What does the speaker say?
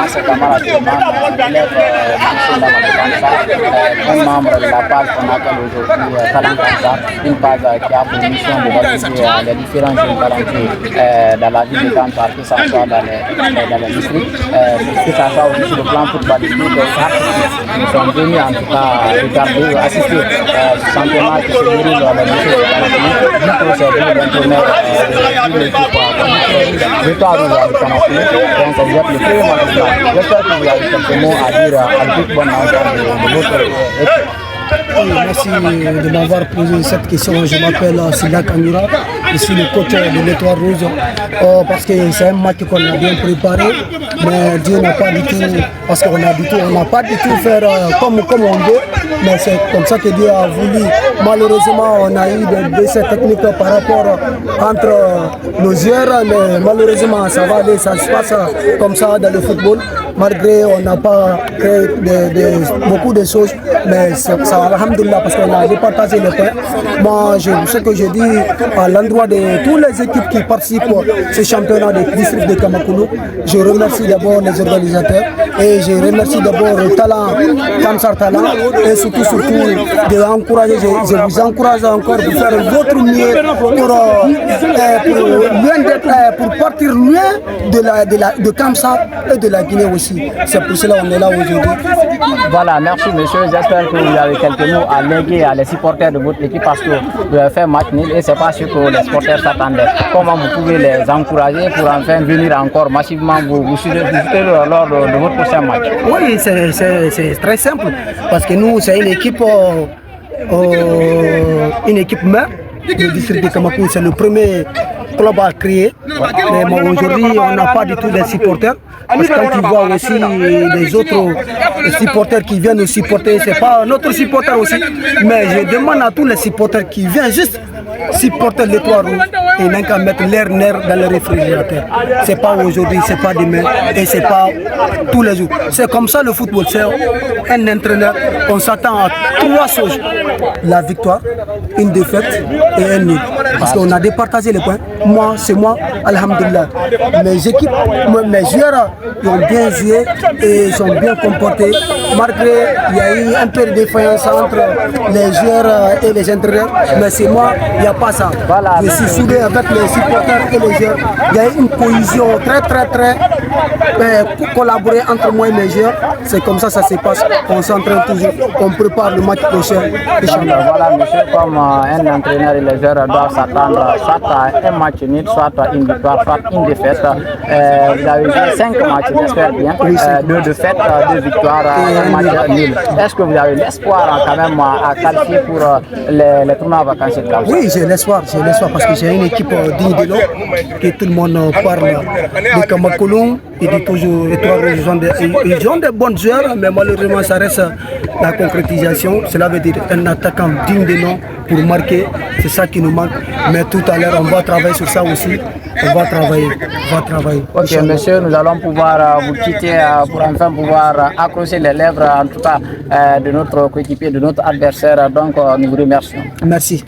ses camarades un membre de la page qu'on appelle aujourd'hui Talent Kansa, une page qui a pour mission de valoriser les différents jeunes talentueux dans la ville de Kansa, que ce soit dans les districts, que ce soit aussi sur le plan footballistique. Nous sommes venus en tout cas regarder, assister à ce championnat qui se déroule dans les lycées de Kansa. Nous procédons d'entraîneur de l'équipe victoire de Kanasa. Donc vous êtes le premier magistrat. J'espère que vous avez quelques mots à dire à toute bonne entente de votre équipe. Oui, merci de m'avoir posé cette question. Je m'appelle Silla Kanyura, je suis le coach de l'Étoile Rouge parce que c'est un match qu'on a bien préparé, mais Dieu n'a pas du tout, parce qu'on n'a pas du tout fait comme on veut, mais c'est comme ça que Dieu a voulu. Malheureusement, on a eu des décès techniques par rapport entre nos joueurs, mais malheureusement, ça va aller, ça se passe comme ça dans le football. Malgré on n'a pas créé beaucoup de choses, mais ça alhamdoulilah parce qu'on a départagé les points. Moi, ce que je dis à l'endroit de toutes les équipes qui participent à ce championnat des districts de Kamakoulou, je remercie d'abord les organisateurs et je remercie d'abord le talent, Kamsar Talent, et surtout de encourager, je vous encourage encore de faire votre mieux pour partir loin de Kamsar et de la Guinée aussi. C'est pour cela qu'on est là aujourd'hui. Voilà, merci monsieur. J'espère que vous avez quelques mots à léguer à les supporters de votre équipe parce que vous avez fait match nul et c'est pas ce que les supporters s'attendaient. Comment vous pouvez les encourager pour enfin venir encore massivement vous soutenir lors de votre prochain match? Oui, c'est très simple parce que nous, c'est une équipe mère du district de Kamakou. C'est le premier club à créer. Mais aujourd'hui, on n'a pas du tout de supporters. Parce que quand tu vois aussi les autres supporters qui viennent nous supporter, c'est pas notre supporter aussi. Mais je demande à tous les supporters qui viennent juste supporter l'Étoile Rouge et n'ont qu'à mettre leur nerf dans le réfrigérateur. C'est pas aujourd'hui, c'est pas demain et c'est pas tous les jours. C'est comme ça le football. C'est un entraîneur. On s'attend à 3 choses: la victoire, une défaite et un nul. Parce qu'on a départagé les points. C'est moi, alhamdoulilah. Mes équipes, mes joueurs, ils ont bien joué et ils sont bien comportés. Malgré il y a eu un peu de défaillance entre les joueurs et les entraîneurs, mais c'est moi, il n'y a pas ça. Voilà, je suis soudé avec les supporters et les joueurs. Il y a eu une cohésion très collaborée entre moi et mes joueurs. C'est comme ça se passe. On s'entraîne toujours, on prépare le match prochain. Voilà, monsieur, comme un entraîneur et les joueurs doivent s'attendre soit à un match nul, soit à une victoire, soit une défaite. Vous avez joué 5 matchs, j'espère bien. 2 défaites, 2 victoires, un match nul. Est-ce que vous avez l'espoir quand même à qualifier pour les tournois vacanciers? Oui, j'ai l'espoir parce que j'ai une équipe digne de l'eau, que tout le monde parle de Kamakoulou. Il dit toujours ils ont des bons joueurs, mais malheureusement ça reste la concrétisation. Cela veut dire un attaquant digne de nom pour marquer, c'est ça qui nous manque. Mais tout à l'heure on va travailler sur ça aussi. On va travailler. Ok monsieur, nous allons pouvoir vous quitter pour enfin pouvoir accrocher les lèvres en tout cas de notre coéquipier, de notre adversaire. Donc nous vous remercions. Merci.